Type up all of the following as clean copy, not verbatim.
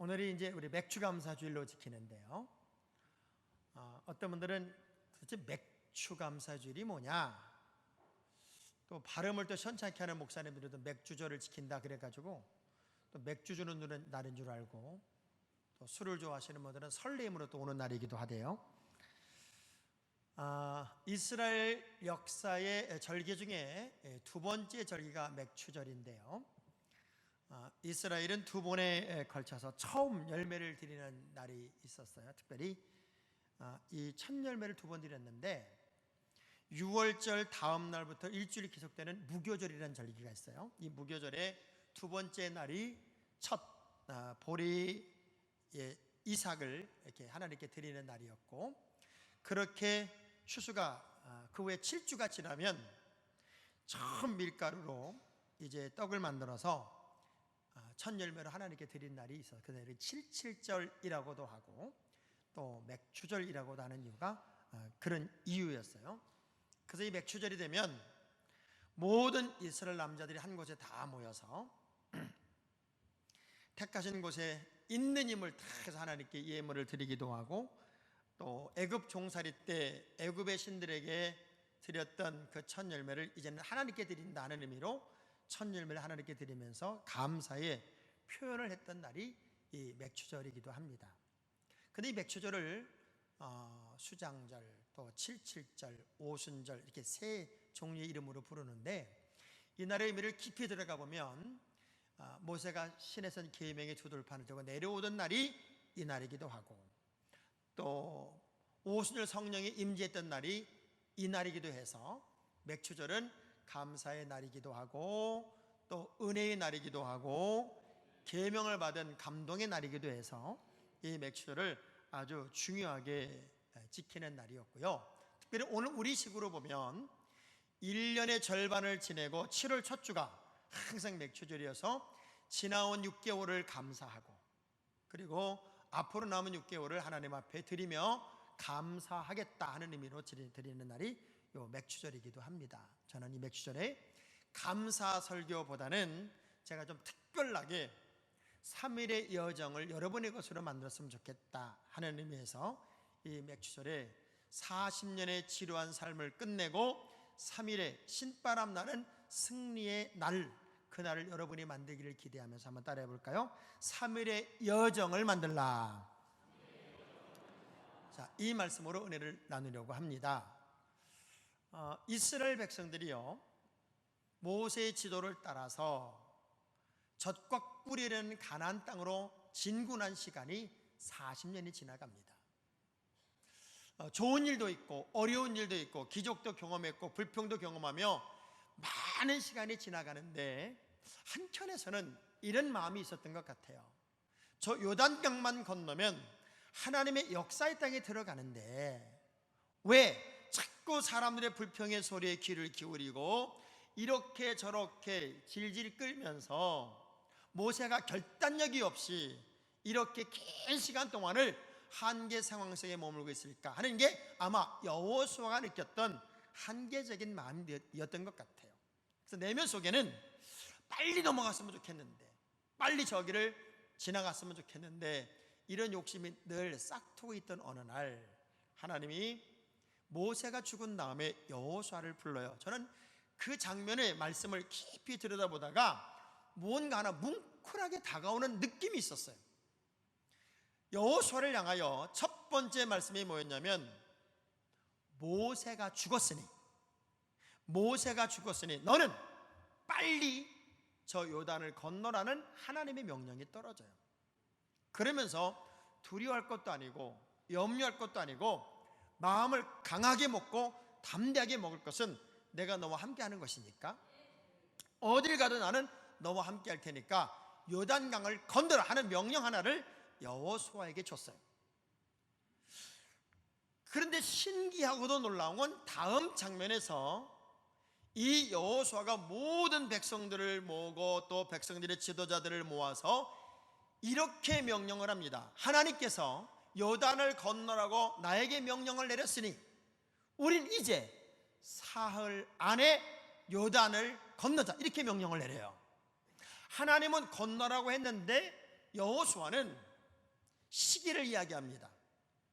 오늘이 이제 우리 맥추감사주일로 지키는데요. 어떤 분들은 도대체 맥추감사주일이 뭐냐? 또 발음을 또 시원찮게 하는 목사님들도 맥주절을 지킨다 그래가지고 또 맥주 주는 날인 줄 알고, 또 술을 좋아하시는 분들은 설레임으로 또 오는 날이기도 하대요. 이스라엘 역사의 절기 중에 두 번째 절기가 맥추절인데요. 이스라엘은 두 번에 걸쳐서 처음 열매를 드리는 날이 있었어요. 특별히 이 첫 열매를 두 번 드렸는데, 6월절 다음 날부터 일주일이 계속되는 무교절이라는 절기가 있어요. 이 무교절의 두 번째 날이 첫 보리 이삭을 이렇게 하나님께 드리는 날이었고, 그렇게 추수가 그 후에 7주가 지나면 처음 밀가루로 이제 떡을 만들어서 첫 열매로 하나님께 드린 날이 있어요. 그 날이 77절이라고도 하고 또 맥추절이라고도 하는 이유가 그런 이유였어요. 그래서 이 맥추절이 되면 모든 이스라엘 남자들이 한 곳에 다 모여서 택하신 곳에 있는 힘을 다 해서 하나님께 예물을 드리기도 하고, 또 애굽 종살이 때 애굽의 신들에게 드렸던 그 첫 열매를 이제는 하나님께 드린다는 의미로 첫 열매를 하나님께 드리면서 감사의 표현을 했던 날이 이 맥추절이기도 합니다. 근데 이 맥추절을 수장절, 또 77절, 오순절 이렇게 세 종류의 이름으로 부르는데, 이 날의 의미를 깊이 들어가 보면 모세가 시내산 계명의 두 돌판을 들고 내려오던 날이 이 날이기도 하고, 또 오순절 성령이 임재했던 날이 이 날이기도 해서 맥추절은 감사의 날이기도 하고 또 은혜의 날이기도 하고 계명을 받은 감동의 날이기도 해서 이 맥추절을 아주 중요하게 지키는 날이었고요. 특별히 오늘 우리식으로 보면 1년의 절반을 지내고 7월 첫 주가 항상 맥추절이어서 지나온 6개월을 감사하고, 그리고 앞으로 남은 6개월을 하나님 앞에 드리며 감사하겠다 하는 의미로 드리는 날이 요 맥추절이기도 합니다. 저는 이 맥추절에 감사 설교보다는 제가 좀 특별하게 3일의 여정을 여러분의 것으로 만들었으면 좋겠다 하는 의미에서 이 맥추절에 40년의 지루한 삶을 끝내고 3일의 신바람 나는 승리의 날, 그날을 여러분이 만들기를 기대하면서 한번 따라해 볼까요? 3일의 여정을 만들라. 자, 이 말씀으로 은혜를 나누려고 합니다. 이스라엘 백성들이요, 모세의 지도를 따라서 젖과 꿀이라는 가나안 땅으로 진군한 시간이 40년이 지나갑니다. 좋은 일도 있고 어려운 일도 있고 기적도 경험했고 불평도 경험하며 많은 시간이 지나가는데, 한켠에서는 이런 마음이 있었던 것 같아요. 저 요단강만 건너면 하나님의 역사의 땅에 들어가는데 왜 자꾸 사람들의 불평의 소리에 귀를 기울이고 이렇게 저렇게 질질 끌면서 모세가 결단력이 없이 이렇게 긴 시간 동안을 한계 상황 속에 머물고 있을까 하는 게 아마 여호수아가 느꼈던 한계적인 마음이었던 것 같아요. 그래서 내면 속에는 빨리 넘어갔으면 좋겠는데, 빨리 저기를 지나갔으면 좋겠는데, 이런 욕심이 늘 싹트고 있던 어느 날 하나님이 모세가 죽은 다음에 여호수아를 불러요. 저는 그 장면의 말씀을 깊이 들여다보다가 무언가 하나 뭉클하게 다가오는 느낌이 있었어요. 여호수아를 향하여 첫 번째 말씀이 뭐였냐면, 모세가 죽었으니 너는 빨리 저 요단을 건너라는 하나님의 명령이 떨어져요. 그러면서 두려워할 것도 아니고 염려할 것도 아니고 마음을 강하게 먹고 담대하게 먹을 것은 내가 너와 함께 하는 것이니까, 어딜 가든 나는 너와 함께 할 테니까 요단강을 건너라 하는 명령 하나를 여호수아에게 줬어요. 그런데 신기하고도 놀라운 건 다음 장면에서 이 여호수아가 모든 백성들을 모으고 또 백성들의 지도자들을 모아서 이렇게 명령을 합니다. 하나님께서 요단을 건너라고 나에게 명령을 내렸으니 우린 이제 사흘 안에 요단을 건너자, 이렇게 명령을 내려요. 하나님은 건너라고 했는데 여호수아는 시기를 이야기합니다.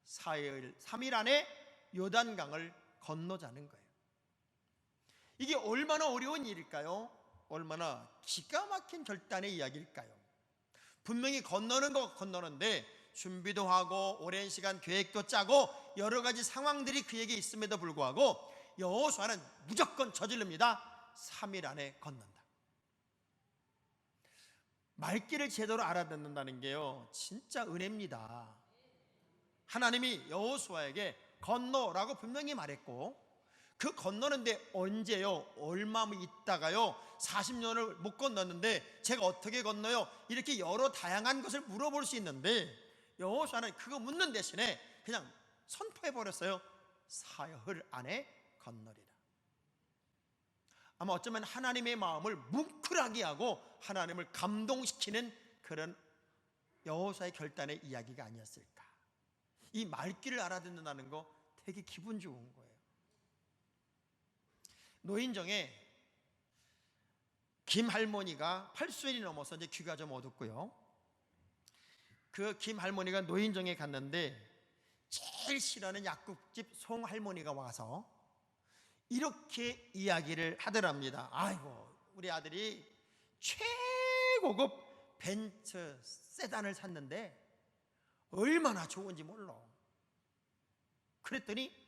사흘 3일 안에 요단강을 건너자는 거예요. 이게 얼마나 어려운 일일까요? 얼마나 기가 막힌 결단의 이야기일까요? 분명히 건너는 거 건너는데 준비도 하고 오랜 시간 계획도 짜고 여러 가지 상황들이 그에게 있음에도 불구하고 여호수아는 무조건 저지릅니다. 3일 안에 건넌다. 말귀를 제대로 알아듣는다는 게요, 진짜 은혜입니다. 하나님이 여호수아에게 건너라고 분명히 말했고, 그 건너는데 언제요? 얼마 있다가요? 40년을 못 건넜는데 제가 어떻게 건너요? 이렇게 여러 다양한 것을 물어볼 수 있는데 여호수아는 그거 묻는 대신에 그냥 선포해버렸어요. 사흘 안에 건너리라. 아마 어쩌면 하나님의 마음을 뭉클하게 하고 하나님을 감동시키는 그런 여호수아의 결단의 이야기가 아니었을까. 이 말귀를 알아듣는다는 거 되게 기분 좋은 거예요. 노인정에 김할머니가 80이 넘어서 이제 귀가 좀 어둡고요. 그 김할머니가 노인정에 갔는데 제일 싫어하는 약국집 송할머니가 와서 이렇게 이야기를 하더랍니다. 아이고, 우리 아들이 최고급 벤츠 세단을 샀는데 얼마나 좋은지 몰라. 그랬더니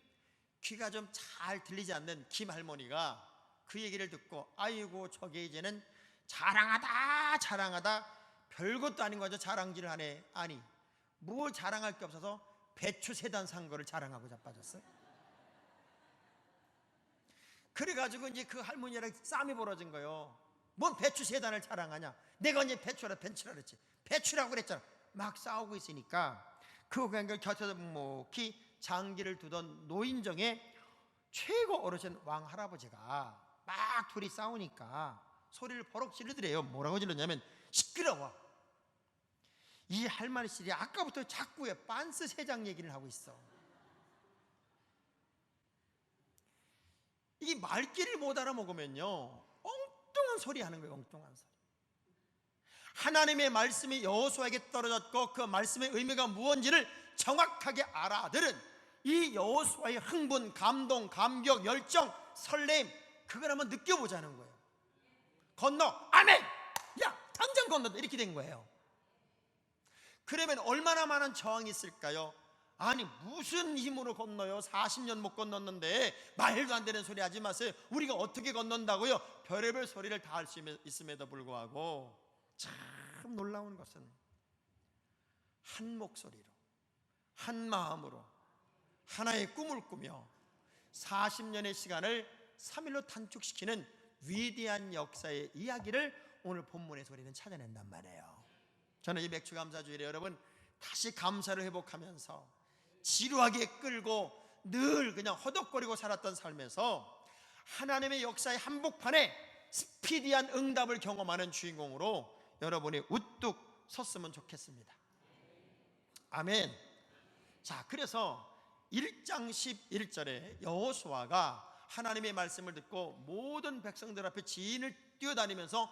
귀가 좀 잘 들리지 않는 김할머니가 그 얘기를 듣고, 아이고 저게 이제는 자랑하다 별것도 아닌 거죠. 자랑질을 하네. 아니, 뭘 자랑할 게 없어서 배추 세단 산 거를 자랑하고 자빠졌어요. 그래가지고 이제 그 할머니랑 싸움이 벌어진 거예요. 뭔 배추 세단을 자랑하냐, 내가 언제 벤츠라 그랬지, 배추라고 그랬잖아. 막 싸우고 있으니까 그 곁에서 묵묵히 장기를 두던 노인정에 최고 어르신 왕 할아버지가 막 둘이 싸우니까 소리를 버럭 지르더래요. 뭐라고 질렀냐면, 시끄러워, 이 할머니들이 아까부터 자꾸 왜 빤스 세장 얘기를 하고 있어. 이게 말귀를 못 알아먹으면요 엉뚱한 소리 하는 거예요. 엉뚱한 소리. 하나님의 말씀이 여호수아에게 떨어졌고 그 말씀의 의미가 무엇인지를 정확하게 알아들은 이 여호수아의 흥분, 감동, 감격, 열정, 설렘, 그걸 한번 느껴보자는 거예요. 건너, 아멘! 야, 당장 건너다, 이렇게 된 거예요. 그러면 얼마나 많은 저항이 있을까요? 아니, 무슨 힘으로 건너요? 40년 못 건넜는데 말도 안 되는 소리 하지 마세요. 우리가 어떻게 건넌다고요? 별의별 소리를 다 할 수 있음에도 불구하고 참 놀라운 것은 한 목소리로, 한 마음으로 하나의 꿈을 꾸며 40년의 시간을 3일로 단축시키는 위대한 역사의 이야기를 오늘 본문에서 우리는 찾아낸단 말이에요. 저는 이 맥주감사주일에 여러분 다시 감사를 회복하면서 지루하게 끌고 늘 그냥 허덕거리고 살았던 삶에서 하나님의 역사의 한복판에 스피디한 응답을 경험하는 주인공으로 여러분이 우뚝 섰으면 좋겠습니다. 아멘. 자, 그래서 1장 11절에 여호수아가 하나님의 말씀을 듣고 모든 백성들 앞에 지인을 뛰어다니면서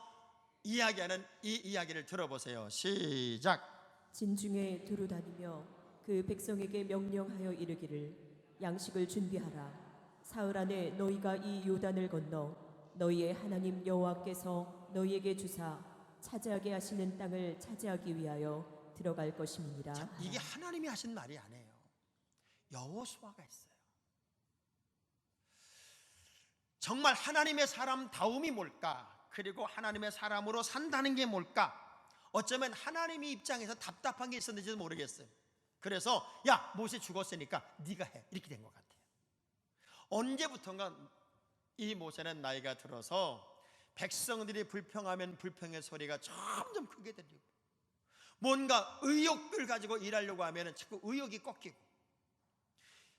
이야기하는 이 이야기를 들어보세요. 시작. 진중에 두루 다니며 그 백성에게 명령하여 이르기를, 양식을 준비하라. 사흘 안에 너희가 이 요단을 건너 너희의 하나님 여호와께서 너희에게 주사 차지하게 하시는 땅을 차지하기 위하여 들어갈 것임이니라. 자, 이게 하나님이 하신 말이 아니에요. 여호수아가 했어요. 정말 하나님의 사람다움이 뭘까? 그리고 하나님의 사람으로 산다는 게 뭘까? 어쩌면 하나님의 입장에서 답답한 게 있었는지도 모르겠어요. 그래서 야, 모세 죽었으니까 네가 해, 이렇게 된 것 같아요. 언제부턴가 이 모세는 나이가 들어서 백성들이 불평하면 불평의 소리가 점점 크게 들리고, 뭔가 의욕을 가지고 일하려고 하면 자꾸 의욕이 꺾이고,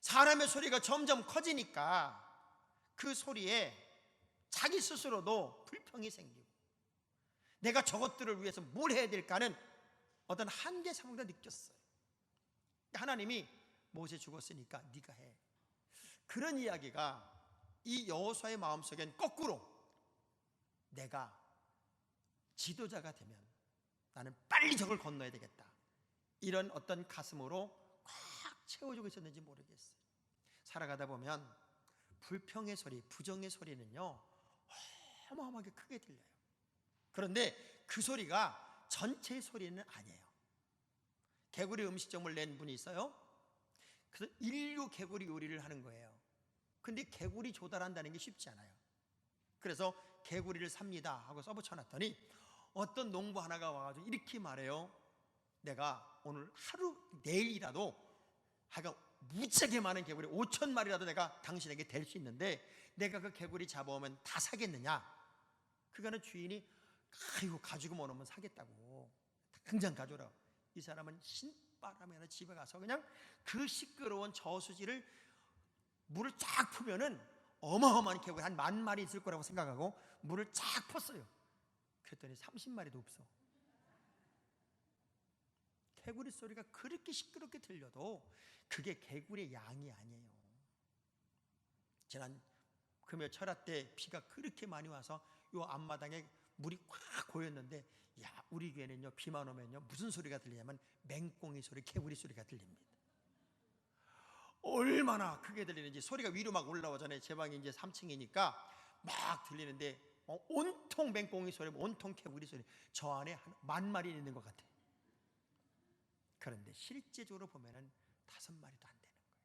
사람의 소리가 점점 커지니까 그 소리에 자기 스스로도 불평이 생기고, 내가 저것들을 위해서 뭘 해야 될까는 어떤 한계 상황을 느꼈어요. 하나님이 모세 죽었으니까 네가 해, 그런 이야기가 이 여호수아의 마음속엔 거꾸로 내가 지도자가 되면 나는 빨리 저걸 건너야 되겠다, 이런 어떤 가슴으로 꽉 채워주고 있었는지 모르겠어요. 살아가다 보면 불평의 소리, 부정의 소리는요 어마어마하게 크게 들려요. 그런데 그 소리가 전체의 소리는 아니에요. 개구리 음식점을 낸 분이 있어요. 그래서 인류 개구리 요리를 하는 거예요. 근데 개구리 조달한다는 게 쉽지 않아요. 그래서 개구리를 삽니다 하고 써붙여놨더니 어떤 농부 하나가 와가지고 이렇게 말해요. 내가 오늘 하루 내일이라도 하여간 무지하게 많은 개구리 5천 마리라도 내가 당신에게 될 수 있는데 내가 그 개구리 잡아오면 다 사겠느냐? 그거는 주인이 아이고 가지고 못 오면 사겠다고 당장 가져오라. 이 사람은 신바람에 하나 집에 가서 그냥 그 시끄러운 저수지를 물을 쫙 푸면은 어마어마한 개구리 한 10,000마리 있을 거라고 생각하고 물을 쫙 폈어요. 그랬더니 30마리도 없어. 개구리 소리가 그렇게 시끄럽게 들려도 그게 개구리의 양이 아니에요. 지난 금요 철야 때 비가 그렇게 많이 와서 요 앞마당에 물이 꽉 고였는데 야 우리 교회는요 비만 오면요 무슨 소리가 들리냐면 맹꽁이 소리, 개구리 소리가 들립니다. 얼마나 크게 들리는지 소리가 위로 막 올라오잖아요. 제 방이 이제 3층이니까 막 들리는데 온통 맹꽁이 소리, 온통 개구리 소리. 저 안에 한 10,000마리 있는 것 같아요. 그런데 실제적으로 보면은 5마리도 안 되는 거예요.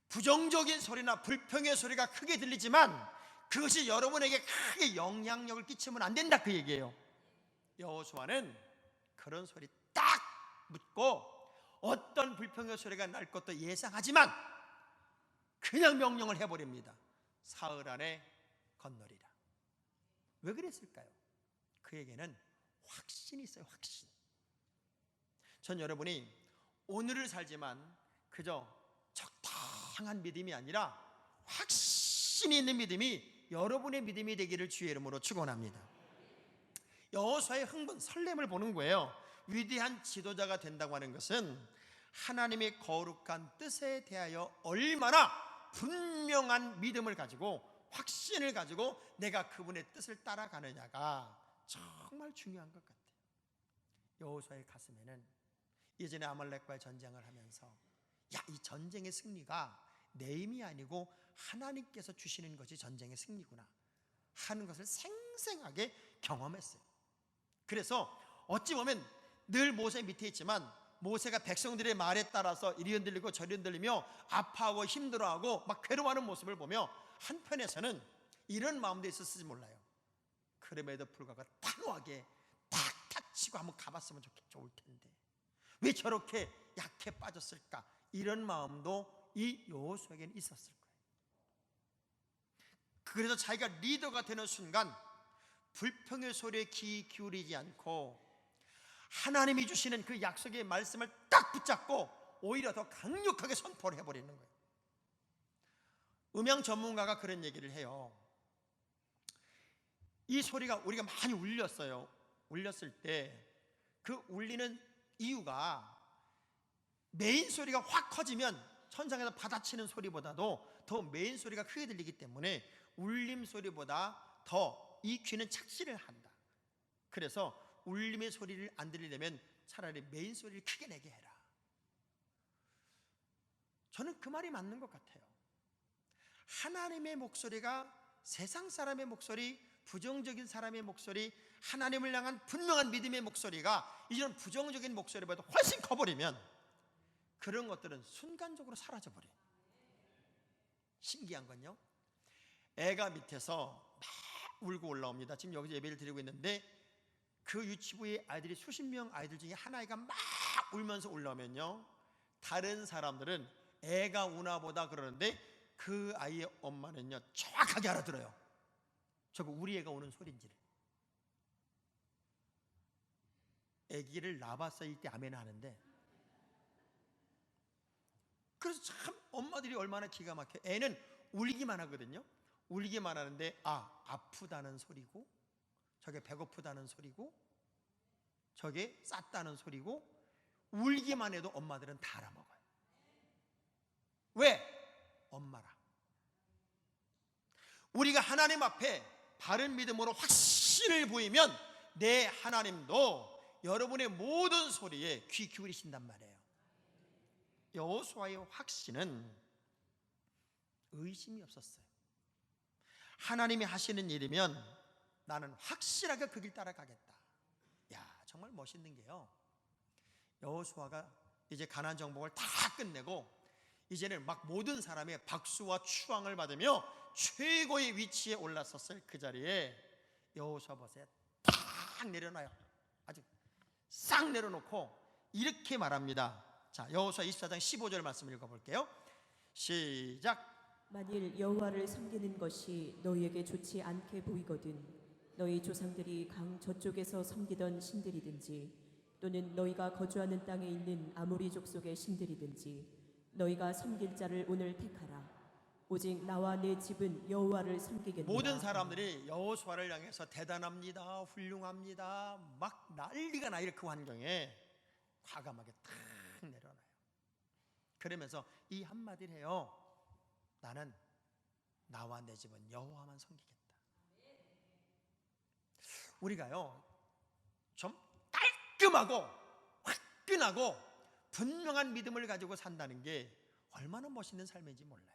부정적인 소리나 불평의 소리가 크게 들리지만 그것이 여러분에게 크게 영향력을 끼치면 안 된다 그 얘기예요. 여호수아는 그런 소리 딱 묻고 어떤 불평의 소리가 날 것도 예상하지만 그냥 명령을 해버립니다. 사흘 안에 건너리라. 왜 그랬을까요? 그에게는 확신이 있어요. 확신. 전 여러분이 오늘을 살지만 그저 적당한 믿음이 아니라 확신이 있는 믿음이 여러분의 믿음이 되기를 주의 이름으로 축원합니다. 여호수아의 흥분, 설렘을 보는 거예요. 위대한 지도자가 된다고 하는 것은 하나님의 거룩한 뜻에 대하여 얼마나 분명한 믿음을 가지고 확신을 가지고 내가 그분의 뜻을 따라가느냐가 정말 중요한 것 같아요. 여호수아의 가슴에는 예전에 아말렉과의 전쟁을 하면서 야, 이 전쟁의 승리가 내 힘이 아니고 하나님께서 주시는 것이 전쟁의 승리구나 하는 것을 생생하게 경험했어요. 그래서 어찌 보면 늘 모세 밑에 있지만 모세가 백성들의 말에 따라서 이리 흔들리고 저리 흔들리며 아파하고 힘들어하고 막 괴로워하는 모습을 보며 한편에서는 이런 마음도 있었을지 몰라요. 그럼에도 불구하고 단호하게 탁탁 치고 한번 가봤으면 좋을 텐데 왜 저렇게 약해 빠졌을까? 이런 마음도 이 여호수아에게는 있었을 거예요. 그래서 자기가 리더가 되는 순간 불평의 소리에 귀 기울이지 않고 하나님이 주시는 그 약속의 말씀을 딱 붙잡고 오히려 더 강력하게 선포를 해버리는 거예요. 음향 전문가가 그런 얘기를 해요. 이 소리가 우리가 많이 울렸어요. 울렸을 때 그 울리는 이유가 메인 소리가 확 커지면 천장에서 받아치는 소리보다도 더 메인 소리가 크게 들리기 때문에 울림 소리보다 더 이 귀는 착시를 한다. 그래서 울림의 소리를 안 들리려면 차라리 메인 소리를 크게 내게 해라. 저는 그 말이 맞는 것 같아요. 하나님의 목소리가 세상 사람의 목소리, 부정적인 사람의 목소리, 하나님을 향한 분명한 믿음의 목소리가 이런 부정적인 목소리보다 훨씬 커버리면 그런 것들은 순간적으로 사라져버려요. 신기한 건요, 애가 밑에서 막 울고 올라옵니다. 지금 여기서 예배를 드리고 있는데 그 유치부의 아이들이 수십 명 아이들 중에 한 아이가 막 울면서 올라오면요, 다른 사람들은 애가 우나 보다 그러는데 그 아이의 엄마는요 정확하게 알아들어요. 저거 우리 애가 우는 소리인지를. 애기를 낳아봤어 이때 아멘 하는데, 그래서 참 엄마들이 얼마나 기가 막혀. 애는 울기만 하거든요. 울기만 하는데 아프다는 소리고, 저게 배고프다는 소리고, 저게 쌌다는 소리고, 울기만 해도 엄마들은 다 알아먹어요. 왜? 엄마라. 우리가 하나님 앞에 바른 믿음으로 확신을 보이면 내 하나님도 여러분의 모든 소리에 귀 기울이신단 말이에요. 여호수아의 확신은 의심이 없었어요. 하나님이 하시는 일이면 나는 확실하게 그 길 따라가겠다. 야, 정말 멋있는 게요, 여호수아가 이제 가나안 정복을 다 끝내고 이제는 막 모든 사람의 박수와 추앙을 받으며 최고의 위치에 올랐었을 그 자리에 여호수아 보세요, 딱 내려놔요. 아주 싹 내려놓고 이렇게 말합니다. 자, 여호수아 24장 15절 말씀 읽어볼게요. 시작. 만일 여호와를 섬기는 것이 너희에게 좋지 않게 보이거든 너희 조상들이 강 저쪽에서 섬기던 신들이든지 또는 너희가 거주하는 땅에 있는 아모리 족속의 신들이든지 너희가 섬길 자를 오늘 택하라. 오직 나와 내 집은 여호와를 섬기겠노라. 모든 사람들이 여호수아를 향해서 대단합니다, 훌륭합니다, 막 난리가 나. 그 환경에 과감하게 탁 내려놔요. 그러면서 이 한마디를 해요. 나는 나와 내 집은 여호와만 섬기겠다. 우리가요 좀 깔끔하고 화끈하고 분명한 믿음을 가지고 산다는 게 얼마나 멋있는 삶인지 몰라요.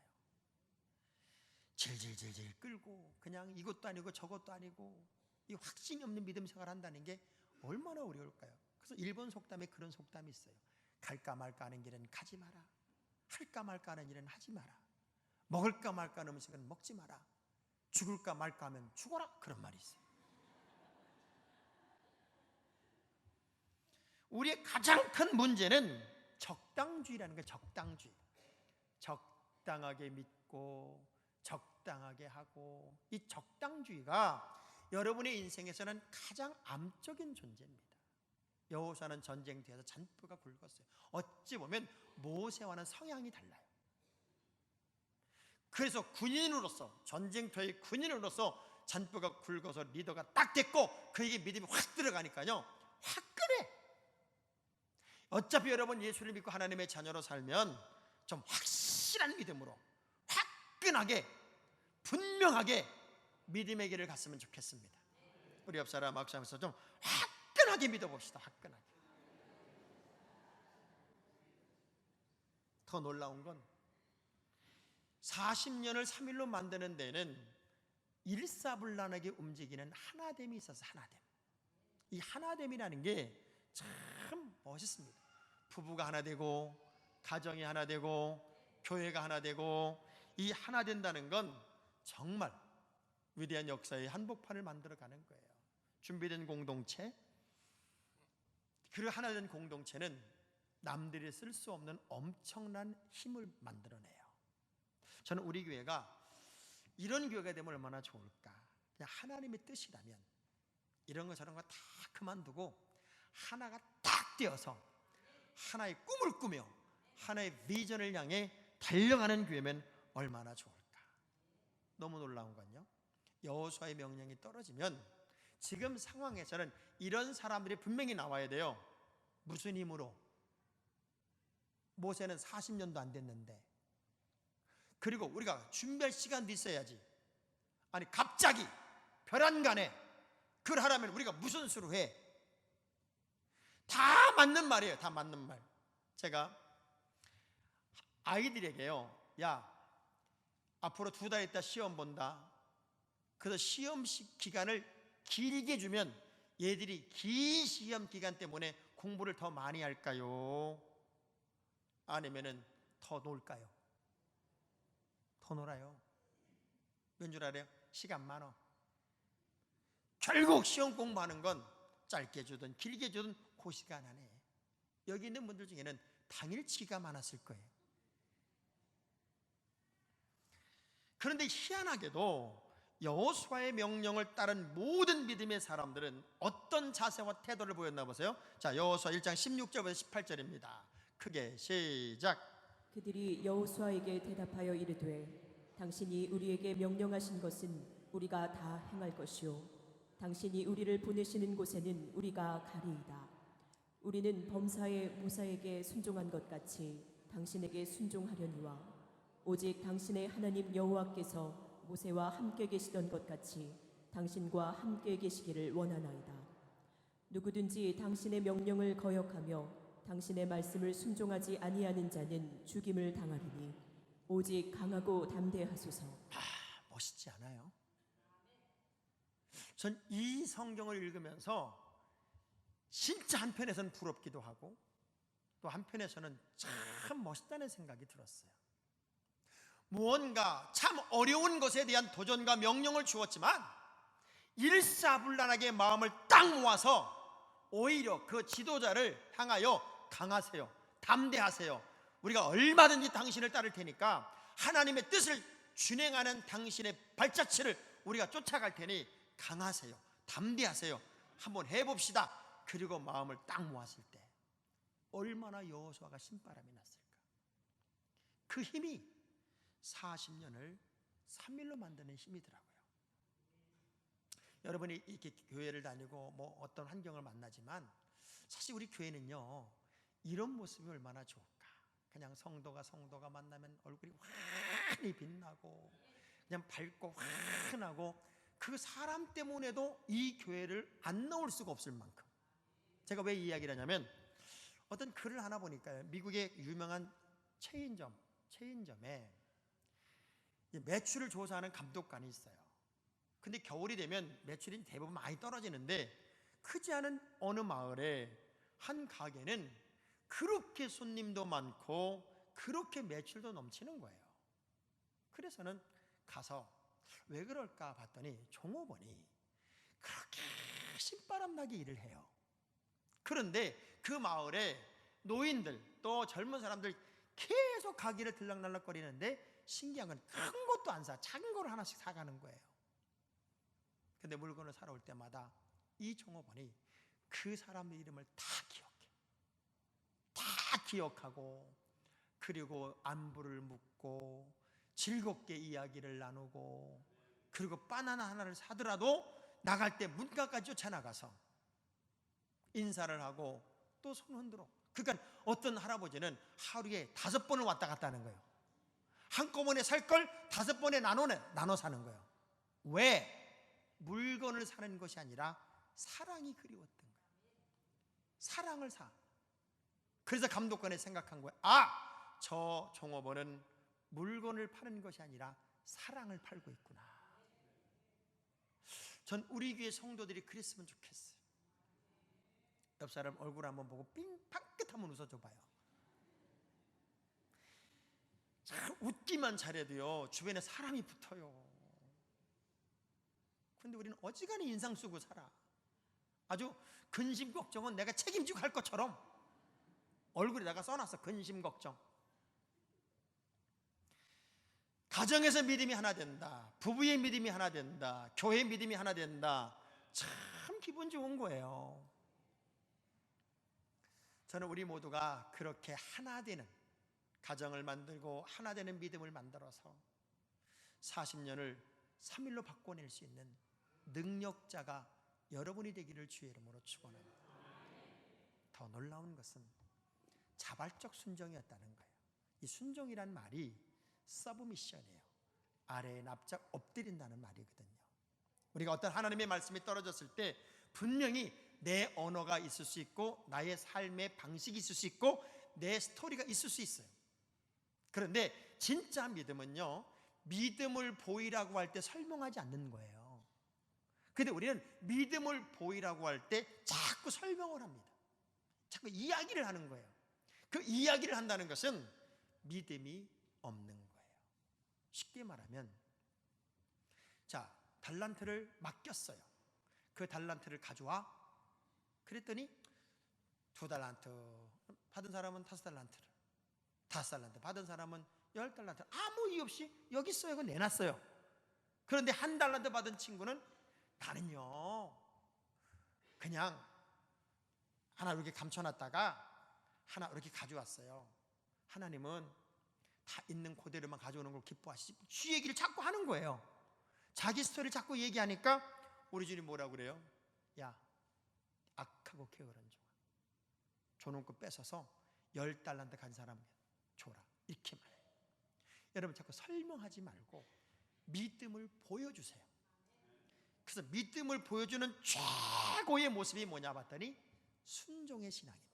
질질질질 끌고 그냥 이것도 아니고 저것도 아니고 이 확신이 없는 믿음 생활을 한다는 게 얼마나 어려울까요? 그래서 일본 속담에 그런 속담이 있어요. 갈까 말까 하는 길은 가지 마라. 할까 말까 하는 일은 하지 마라. 먹을까 말까 하는 음식은 먹지 마라. 죽을까 말까 하면 죽어라. 그런 말이 있어요. 우리의 가장 큰 문제는 적당주의라는 거예요. 적당주의. 적당하게 믿고 적당하게 하고, 이 적당주의가 여러분의 인생에서는 가장 암적인 존재입니다. 여호수아는 전쟁터에서 잔뼈가 굵었어요. 어찌 보면 모세와는 성향이 달라요. 그래서 군인으로서, 전쟁터의 군인으로서 잔뼈가 굵어서 리더가 딱 됐고 그에게 믿음이 확 들어가니까요 화끈해. 어차피 여러분 예수를 믿고 하나님의 자녀로 살면 좀 확실한 믿음으로 화끈하게 분명하게 믿음의 길을 갔으면 좋겠습니다. 우리 옆 사람 막상에서 좀 화끈하게 믿어봅시다. 화끈하게. 더 놀라운 건 40년을 3일로 만드는 데는 일사불란하게 움직이는 하나됨이 있어서 하나됨. 이 하나됨이라는 게 참 멋있습니다. 부부가 하나 되고 가정이 하나 되고 교회가 하나 되고, 이 하나 된다는 건 정말 위대한 역사의 한복판을 만들어가는 거예요. 준비된 공동체, 그 하나 된 공동체는 남들이 쓸 수 없는 엄청난 힘을 만들어내요. 저는 우리 교회가 이런 교회가 되면 얼마나 좋을까. 그냥 하나님의 뜻이라면 이런 거 저런 거 다 그만두고 하나가 딱 되어서 하나의 꿈을 꾸며 하나의 비전을 향해 달려가는 교회면 얼마나 좋을까. 너무 놀라운 건요, 여호수아의 명령이 떨어지면 지금 상황에서는 이런 사람들이 분명히 나와야 돼요. 무슨 힘으로? 모세는 40년도 안 됐는데. 그리고 우리가 준비할 시간도 있어야지. 아니 갑자기 벼랑간에 그걸 하라면 우리가 무슨 수로 해? 다 맞는 말이에요. 다 맞는 말. 제가 아이들에게요, 야 앞으로 2달 있다 시험 본다. 그래서 시험 기간을 길게 주면 얘들이 긴 시험 기간 때문에 공부를 더 많이 할까요? 아니면은 더 놀까요? 더 놀아요. 왠 줄 알아요? 시간 많아. 결국 시험 공부하는 건 짧게 주든 길게 주든 그 시간 안에. 여기 있는 분들 중에는 당일치기가 많았을 거예요. 그런데 희한하게도 여호수아의 명령을 따른 모든 믿음의 사람들은 어떤 자세와 태도를 보였나 보세요. 자, 여호수아 1장 16절부터 18절입니다. 크게 시작. 그들이 여호수아에게 대답하여 이르되 당신이 우리에게 명령하신 것은 우리가 다 행할 것이요 당신이 우리를 보내시는 곳에는 우리가 가리이다. 우리는 범사의 모사에게 순종한 것 같이 당신에게 순종하려니와 오직 당신의 하나님 여호와께서 모세와 함께 계시던 것 같이 당신과 함께 계시기를 원하나이다. 누구든지 당신의 명령을 거역하며 당신의 말씀을 순종하지 아니하는 자는 죽임을 당하리니 오직 강하고 담대하소서. 멋있지 않아요? 전 이 성경을 읽으면서 진짜 한편에서는 부럽기도 하고 또 한편에서는 참 멋있다는 생각이 들었어요. 무언가 참 어려운 것에 대한 도전과 명령을 주었지만 일사불란하게 마음을 딱 모아서 오히려 그 지도자를 향하여 강하세요, 담대하세요, 우리가 얼마든지 당신을 따를 테니까 하나님의 뜻을 준행하는 당신의 발자취를 우리가 쫓아갈 테니 강하세요, 담대하세요, 한번 해봅시다. 그리고 마음을 딱 모았을 때 얼마나 여호수아가 신바람이 났을까. 그 힘이 40년을 3일로 만드는 힘이더라고요. 여러분이 이렇게 교회를 다니고 뭐 어떤 환경을 만나지만 사실 우리 교회는요 이런 모습이 얼마나 좋을까. 그냥 성도가 만나면 얼굴이 환히 빛나고 그냥 밝고 환하고 그 사람 때문에도 이 교회를 안 나올 수가 없을 만큼. 제가 왜 이 이야기를 하냐면 어떤 글을 하나 보니까요, 미국의 유명한 체인점에 매출을 조사하는 감독관이 있어요. 근데 겨울이 되면 매출이 대부분 많이 떨어지는데 크지 않은 어느 마을에 한 가게는 그렇게 손님도 많고 그렇게 매출도 넘치는 거예요. 그래서는 가서 왜 그럴까 봤더니 종업원이 그렇게 신바람나게 일을 해요. 그런데 그 마을에 노인들 또 젊은 사람들 계속 가게를 들락날락거리는데 신기한 건 큰 것도 안 사, 작은 거를 하나씩 사가는 거예요. 근데 물건을 사러 올 때마다 이 종업원이 그 사람의 이름을 다 기억하고 그리고 안부를 묻고 즐겁게 이야기를 나누고 그리고 바나나 하나를 사더라도 나갈 때 문가까지 쫓아나가서 인사를 하고 또 손 흔들어. 그러니까 어떤 할아버지는 하루에 5번을 왔다 갔다 하는 거예요. 한꺼번에 살 걸 5번에 나눠 사는 거예요. 왜? 물건을 사는 것이 아니라 사랑이 그리웠던 거예요. 사랑을 사. 그래서 감독관이 생각한 거예요. 저 종업원은 물건을 파는 것이 아니라 사랑을 팔고 있구나. 전 우리 교회 성도들이 그랬으면 좋겠어요. 옆 사람 얼굴 한번 보고 삥팡긋 한번 웃어줘 봐요. 참 웃기만 잘해도요 주변에 사람이 붙어요. 근데 우리는 어지간히 인상 쓰고 살아. 아주 근심 걱정은 내가 책임지고 할 것처럼 얼굴에다가 써놨어. 근심 걱정. 가정에서 믿음이 하나 된다, 부부의 믿음이 하나 된다, 교회의 믿음이 하나 된다. 참 기분 좋은 거예요. 저는 우리 모두가 그렇게 하나 되는 가정을 만들고 하나 되는 믿음을 만들어서 40년을 3일로 바꿔낼 수 있는 능력자가 여러분이 되기를 주의 이름으로 축원합니다. 더 놀라운 것은 자발적 순종이었다는 거예요. 이 순종이란 말이 서브미션이에요. 아래에 납작 엎드린다는 말이거든요. 우리가 어떤 하나님의 말씀이 떨어졌을 때 분명히 내 언어가 있을 수 있고 나의 삶의 방식이 있을 수 있고 내 스토리가 있을 수 있어요. 그런데 진짜 믿음은요 믿음을 보이라고 할 때 설명하지 않는 거예요. 그런데 우리는 믿음을 보이라고 할 때 자꾸 설명을 합니다. 자꾸 이야기를 하는 거예요. 그 이야기를 한다는 것은 믿음이 없는 거예요. 쉽게 말하면 자, 달란트를 맡겼어요. 그 달란트를 가져와. 그랬더니 2달란트 받은 사람은 5달란트를, 5달란트 받은 사람은 10달란트, 아무 이유 없이 여기 있어요. 그거 내놨어요. 그런데 1달란트 받은 친구는 나는요 그냥 하나 이렇게 감춰놨다가 하나 이렇게 가져왔어요. 하나님은 다 있는 그대로만 가져오는 걸 기뻐하시지. 쥐 얘기를 자꾸 하는 거예요. 자기 스토리를 자꾸 얘기하니까 우리 주님 뭐라고 그래요? 야, 악하고 게으른 종아, 저놈 거 뺏어서 10달란트 간 사람 줘라, 이렇게 말해요. 여러분 자꾸 설명하지 말고 믿음을 보여주세요. 그래서 믿음을 보여주는 최고의 모습이 뭐냐 봤더니 순종의 신앙입니다.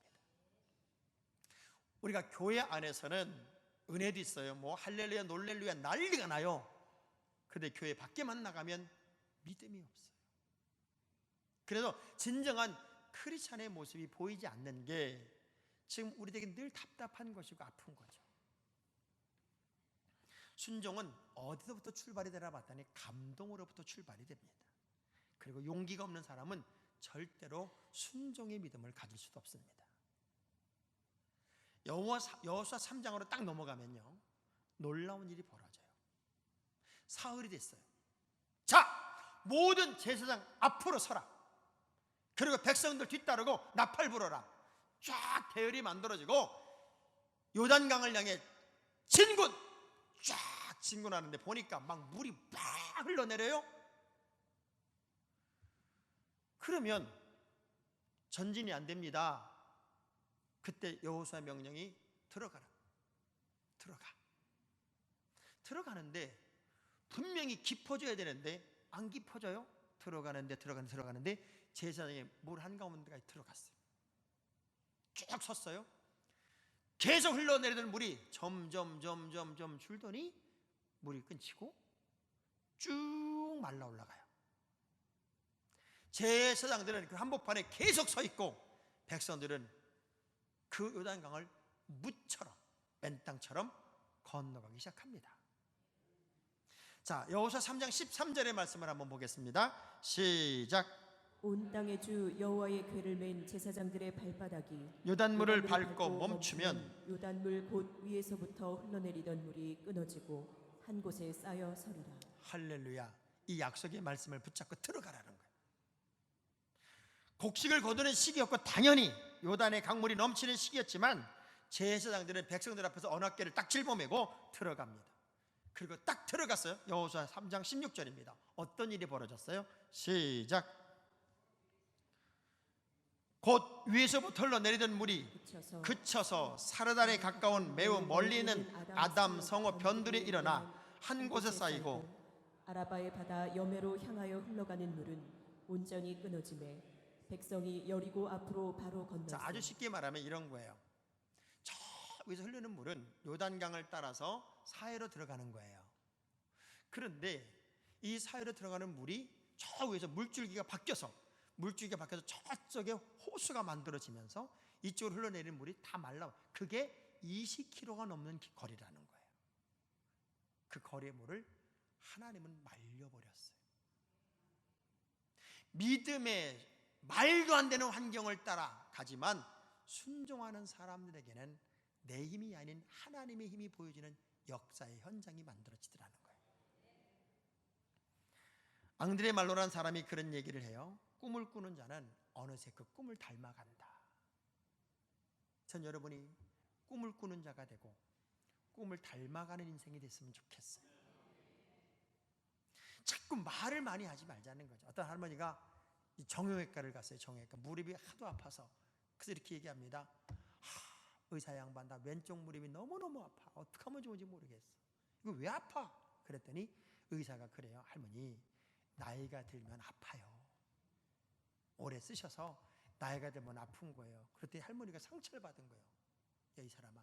우리가 교회 안에서는 은혜도 있어요. 뭐 할렐루야 놀렐루야 난리가 나요. 그런데 교회 밖에만 나가면 믿음이 없어요. 그래서 진정한 크리스찬의 모습이 보이지 않는 게 지금 우리에게 늘 답답한 것이고 아픈 거죠. 순종은 어디서부터 출발이 되나 봤더니 감동으로부터 출발이 됩니다. 그리고 용기가 없는 사람은 절대로 순종의 믿음을 가질 수도 없습니다. 여호수아 3장으로 딱 넘어가면요, 놀라운 일이 벌어져요. 사흘이 됐어요. 자, 모든 제사장 앞으로 서라. 그리고 백성들 뒤따르고 나팔 불어라. 쫙 대열이 만들어지고 요단강을 향해 진군, 쫙 진군하는데 보니까 막 물이 막 흘러내려요. 그러면 전진이 안 됩니다. 그때 여호수아 명령이 들어가라. 들어가는데 분명히 깊어져야 되는데 안 깊어져요. 들어가는데 제사장이 물 한가운데까지 들어갔어요. 쭉 섰어요. 계속 흘러내리던 물이 점점 줄더니 물이 끊기고 쭉 말라 올라가요. 제사장들은 그 한복판에 계속 서 있고 백성들은 그 요단강을 무처럼 맨땅처럼 건너가기 시작합니다. 자, 여호수아 3장 13절의 말씀을 한번 보겠습니다. 시작. 온 땅의 주 여호와의 궤를 맨 제사장들의 발바닥이 요단물을 밟고 멈추면 요단물 곧 위에서부터 흘러내리던 물이 끊어지고 한 곳에 쌓여 서리라. 할렐루야. 이 약속의 말씀을 붙잡고 들어가라는 거예요. 곡식을 거두는 시기였고 당연히 요단의 강물이 넘치는 시기였지만 제사장들은 백성들 앞에서 언약궤를 딱 짊어매고 들어갑니다. 그리고 딱 들어갔어요. 여호수아 3장 16절입니다. 어떤 일이 벌어졌어요? 시작. 곧 위에서부터 흘러내리던 물이 그쳐서 사르단에 가까운 매우 멀리 있는 아담 성읍 변두리에 일어나 한 곳에 쌓이고 아라바의 바다 여매로 향하여 흘러가는 물은 온전히 끊어지매 백성이 여리고 앞으로 바로 건넜어요. 자, 아주 쉽게 말하면 이런 거예요. 저 위에서 흐르는 물은 요단강을 따라서 사해로 들어가는 거예요. 그런데 이 사해로 들어가는 물이 저 위에서 물줄기가 바뀌어서 저쪽에 호수가 만들어지면서 이쪽으로 흘러내리는 물이 다 말라. 그게 20km가 넘는 거리라는 거예요. 그 거리의 물을 하나님은 말려버렸어요. 믿음의 말도 안 되는 환경을 따라 가지만 순종하는 사람들에게는 내 힘이 아닌 하나님의 힘이 보여지는 역사의 현장이 만들어지더라는 거예요. 앙드레 말로라는 사람이 그런 얘기를 해요. 꿈을 꾸는 자는 어느새 그 꿈을 닮아간다. 전 여러분이 꿈을 꾸는 자가 되고 꿈을 닮아가는 인생이 됐으면 좋겠어요. 자꾸 말을 많이 하지 말자는 거죠. 어떤 할머니가 정형외과를 갔어요. 정형외과. 무릎이 하도 아파서. 그래서 이렇게 얘기합니다. 의사 양반, 나 왼쪽 무릎이 너무너무 아파. 어떻게 하면 좋은지 모르겠어. 이거 왜 아파? 그랬더니 의사가 그래요. 할머니, 나이가 들면 아파요. 오래 쓰셔서 나이가 들면 아픈 거예요. 그랬더니 할머니가 상처를 받은 거예요. 야, 이 사람아,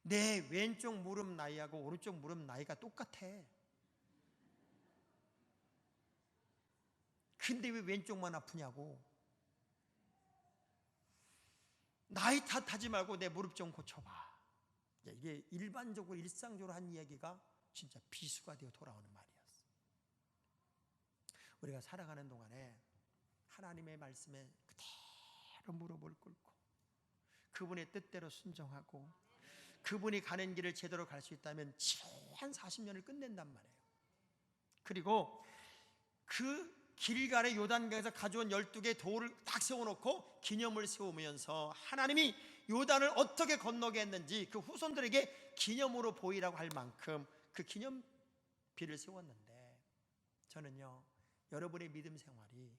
내 왼쪽 무릎 나이하고 오른쪽 무릎 나이가 똑같아. 근데 왜 왼쪽만 아프냐고. 나이 탓하지 말고 내 무릎 좀 고쳐봐. 이게 일반적으로 일상적으로 한 이야기가 진짜 비수가 되어 돌아오는 말이었어. 우리가 살아가는 동안에 하나님의 말씀에 그대로 무릎을 꿇고 그분의 뜻대로 순종하고 그분이 가는 길을 제대로 갈 수 있다면 한 40년을 끝낸단 말이에요. 그리고 그 길갈의 요단강에서 가져온 12개의 돌을 딱 세워놓고 기념을 세우면서 하나님이 요단을 어떻게 건너게 했는지 그 후손들에게 기념으로 보이라고 할 만큼 그 기념비를 세웠는데, 저는요, 여러분의 믿음 생활이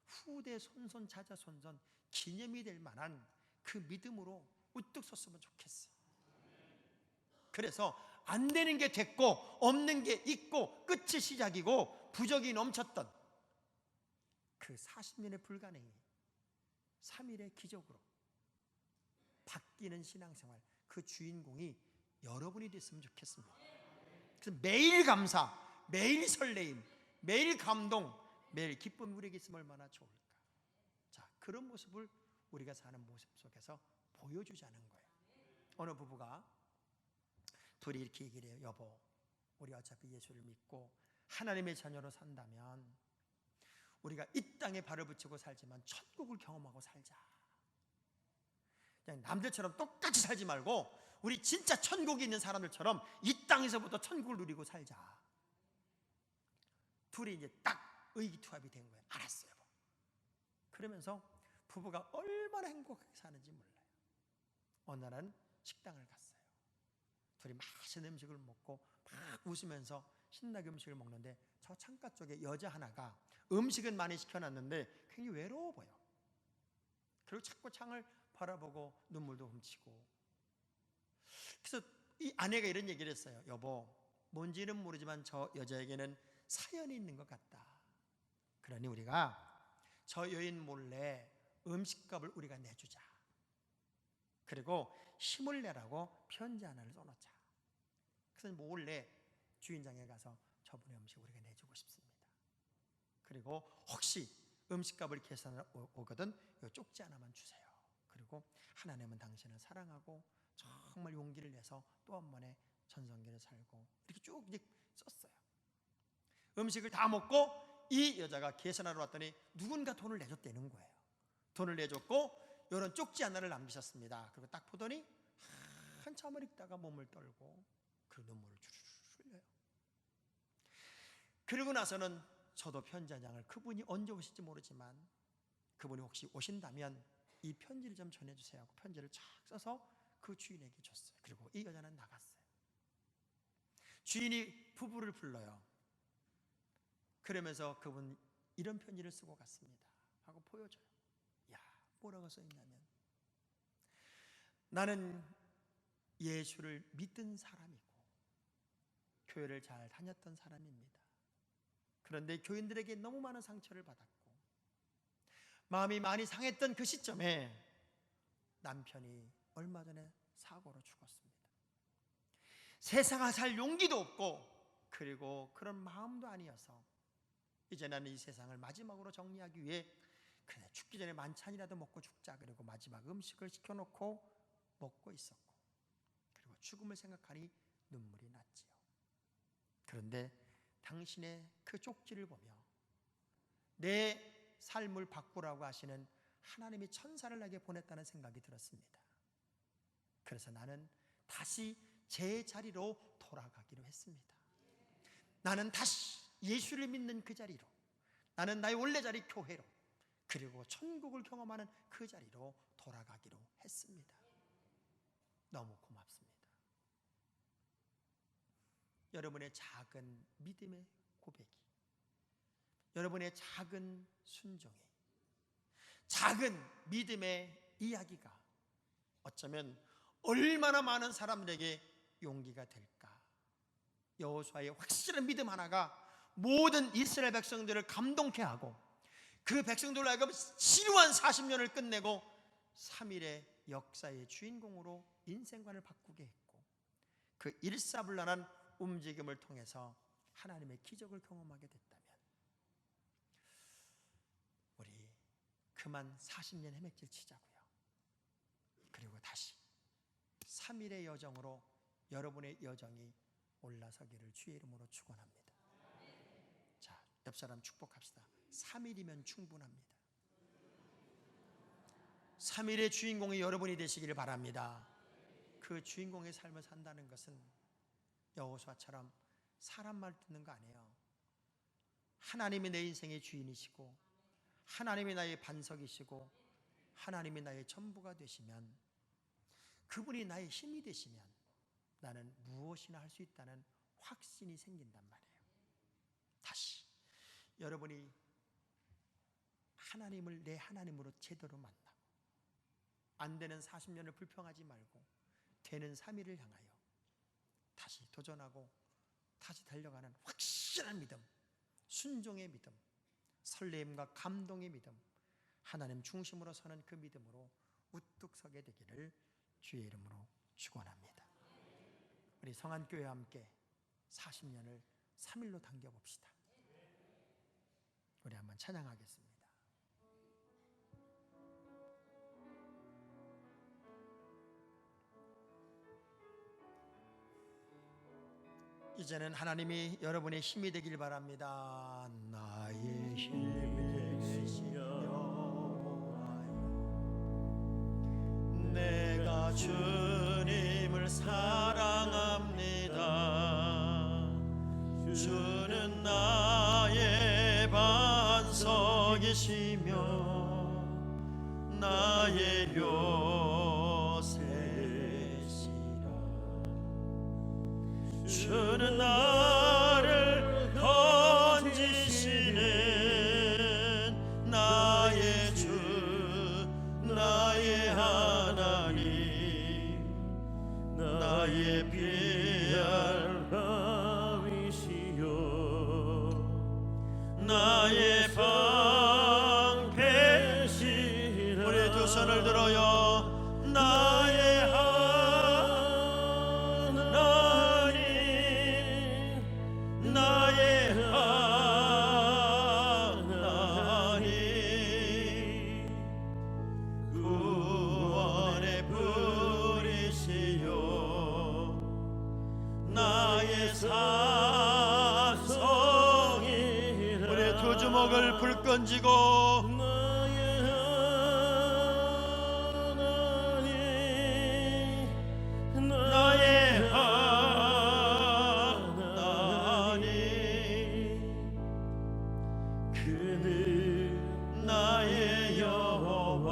후대 손손 자자손손 기념이 될 만한 그 믿음으로 우뚝 섰으면 좋겠어요. 그래서 안 되는 게 됐고 없는 게 있고 끝이 시작이고 부적이 넘쳤던 그 40년의 불가능이 3일의 기적으로 바뀌는 신앙생활, 그 주인공이 여러분이 됐으면 좋겠습니다. 그래서 매일 감사, 매일 설레임, 매일 감동, 매일 기쁨이 우리에게 있으면 얼마나 좋을까. 자, 그런 모습을 우리가 사는 모습 속에서 보여주자는 거예요. 어느 부부가 둘이 이렇게 얘기를 해요. 여보, 우리 어차피 예수를 믿고 하나님의 자녀로 산다면 우리가 이 땅에 발을 붙이고 살지만 천국을 경험하고 살자. 그냥 남들처럼 똑같이 살지 말고 우리 진짜 천국에 있는 사람들처럼 이 땅에서부터 천국을 누리고 살자. 둘이 이제 딱 의기투합이 된 거예요. 알았어요. 그러면서 부부가 얼마나 행복하게 사는지 몰라요. 어느 날은 식당을 갔어요. 둘이 맛있는 음식을 먹고 막 웃으면서 신나게 음식을 먹는데 저 창가 쪽에 여자 하나가 음식은 많이 시켜놨는데 굉장히 외로워 보여. 그리고 자꾸 창을 바라보고 눈물도 훔치고. 그래서 이 아내가 이런 얘기를 했어요. 여보, 뭔지는 모르지만 저 여자에게는 사연이 있는 것 같다. 그러니 우리가 저 여인 몰래 음식값을 우리가 내주자. 그리고 힘을 내라고 편지 하나를 써놓자. 그래서 몰래 주인장에 가서 저분의 음식 우리가 내주고 싶습니다. 그리고 혹시 음식값을 계산하러 오거든 이 쪽지 하나만 주세요. 그리고 하나님은 당신을 사랑하고 정말 용기를 내서 또 한 번의 전성기를 살고 이렇게 쭉 이제 썼어요. 음식을 다 먹고 이 여자가 계산하러 왔더니 누군가 돈을 내줬다는 거예요. 돈을 내줬고 이런 쪽지 하나를 남기셨습니다. 그리고 딱 보더니 한참을 읽다가 몸을 떨고 그 눈물을 주르르 흘려요. 그리고 나서는 저도 편지 한 장을, 그분이 언제 오실지 모르지만 그분이 혹시 오신다면 이 편지를 좀 전해주세요 하고 편지를 쫙 써서 그 주인에게 줬어요. 그리고 이 여자는 나갔어요. 주인이 부부를 불러요. 그러면서 그분 이런 편지를 쓰고 갔습니다 하고 보여줘요. 야, 뭐라고 써있냐면, 나는 예수를 믿은 사람이고 교회를 잘 다녔던 사람입니다. 그런데 교인들에게 너무 많은 상처를 받았고 마음이 많이 상했던 그 시점에 남편이 얼마 전에 사고로 죽었습니다. 세상을 살 용기도 없고 그리고 그런 마음도 아니어서 이제 나는 이 세상을 마지막으로 정리하기 위해 그래 죽기 전에 만찬이라도 먹고 죽자. 그리고 마지막 음식을 시켜놓고 먹고 있었고 그리고 죽음을 생각하니 눈물이 났지요. 그런데 당신의 그 쪽지를 보며 내 삶을 바꾸라고 하시는 하나님이 천사를 나에게 보냈다는 생각이 들었습니다. 그래서 나는 다시 제 자리로 돌아가기로 했습니다. 나는 다시 예수를 믿는 그 자리로, 나는 나의 원래 자리 교회로, 그리고 천국을 경험하는 그 자리로 돌아가기로 했습니다. 너무 고맙습니다. 여러분의 작은 믿음의 고백이, 여러분의 작은 순종이, 작은 믿음의 이야기가 어쩌면 얼마나 많은 사람들에게 용기가 될까. 여호수아의 확실한 믿음 하나가 모든 이스라엘 백성들을 감동케 하고 그 백성들로 하여금 지루한 40년을 끝내고 3일의 역사의 주인공으로 인생관을 바꾸게 했고 그 일사불란한 움직임을 통해서 하나님의 기적을 경험하게 됐다면 우리 그만 40년 헤맸길 치자고요. 그리고 다시 3일의 여정으로 여러분의 여정이 올라서기를 주의 이름으로 축원합니다. 자, 옆 사람 축복합시다. 3일이면 충분합니다. 3일의 주인공이 여러분이 되시기를 바랍니다. 그 주인공의 삶을 산다는 것은 여호수아처럼 사람 말 듣는 거 아니에요. 하나님이 내 인생의 주인이시고 하나님이 나의 반석이시고 하나님이 나의 전부가 되시면, 그분이 나의 힘이 되시면 나는 무엇이나 할 수 있다는 확신이 생긴단 말이에요. 다시 여러분이 하나님을 내 하나님으로 제대로 만나고 안 되는 40년을 불평하지 말고 되는 3일을 향하여 다시 도전하고 다시 달려가는 확실한 믿음, 순종의 믿음, 설레임과 감동의 믿음, 하나님 중심으로 서는 그 믿음으로 우뚝 서게 되기를 주의 이름으로 축원합니다. 우리 성안교회와 함께 40년을 3일로 당겨봅시다. 우리 한번 찬양하겠습니다. 이제는 하나님이 여러분의 힘이 되길 바랍니다. 나의 힘이 되시며 내가 주님을 사랑합니다. 주는 나의 반석이시며 나의 요새시라. 주는 나를 건지시는 나의 주, 나의 하나님, 나의 피할 바위시요 나의 방패시라. 우리 두 손을 들어요. 나의 하나님, 나의 하나님, 구원의 불이시요 나의 사성이라. 우리 두 주먹을 불 건지고 나의 하나님, 나의 하나님, 그는 나의 여호와,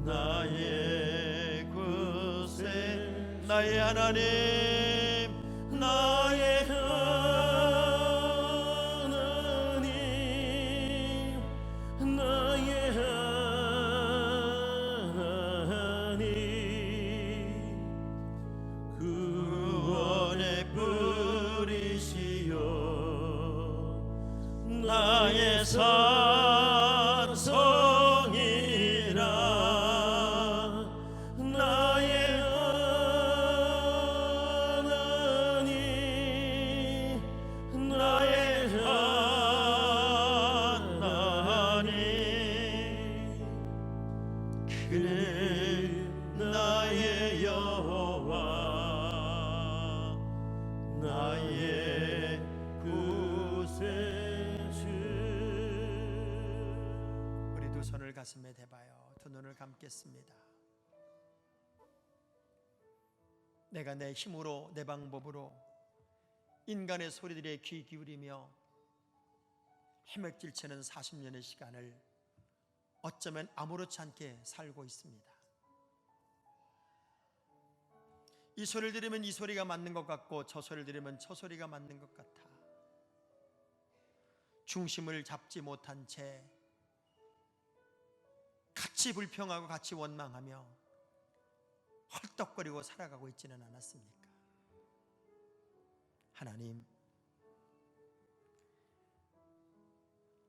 나의 구세, 나의 하나님, 나의 하나님, 나의 하나님, 구원의 뿌리시요 나의 산성이라. 나의 하나님, 나의 하나님, 그는 나의 여호와, 나의 구세주. 우리 두 손을 가슴에 대봐요. 두 눈을 감겠습니다. 내가 내 힘으로, 내 방법으로 인간의 소리들에 귀 기울이며 헤맥질치는 40년의 시간을 어쩌면 아무렇지 않게 살고 있습니다. 이 소리를 들으면 이 소리가 맞는 것 같고 저 소리를 들으면 저 소리가 맞는 것 같아. 중심을 잡지 못한 채 같이 불평하고 같이 원망하며 헐떡거리고 살아가고 있지는 않았습니까?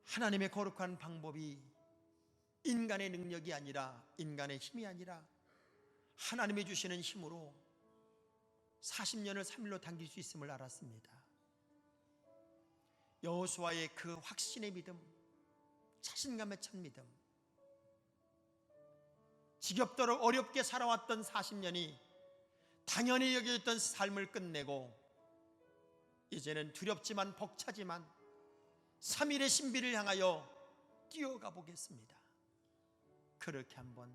하나님의 거룩한 방법이 인간의 능력이 아니라, 인간의 힘이 아니라 하나님이 주시는 힘으로 40년을 3일로 당길 수 있음을 알았습니다. 여호수아의 그 확신의 믿음, 자신감에 찬 믿음, 지겹도록 어렵게 살아왔던 40년이 당연히 여겨졌던 삶을 끝내고 이제는 두렵지만 벅차지만 3일의 신비를 향하여 뛰어가 보겠습니다. 그렇게 한번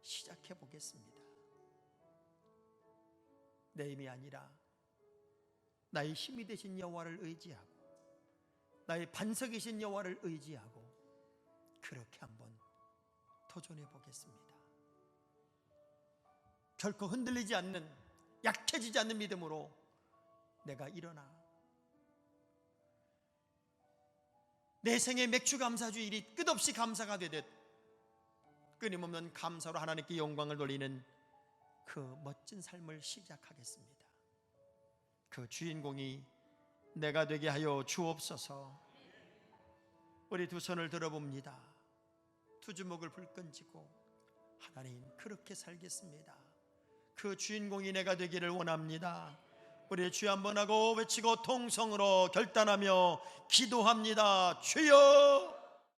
시작해 보겠습니다. 내 힘이 아니라 나의 힘이 되신 여호와를 의지하고 나의 반석이신 여호와를 의지하고 그렇게 한번 도전해 보겠습니다. 결코 흔들리지 않는, 약해지지 않는 믿음으로 내가 일어나 내 생의 맥주 감사주일이 끝없이 감사가 되듯 끊임없는 감사로 하나님께 영광을 돌리는 그 멋진 삶을 시작하겠습니다. 그 주인공이 내가 되게 하여 주옵소서. 우리 두 손을 들어봅니다. 두 주먹을 불끈쥐고 하나님 그렇게 살겠습니다. 그 주인공이 내가 되기를 원합니다. 우리 주여 한번 하고 외치고 통성으로 결단하며 기도합니다. 주여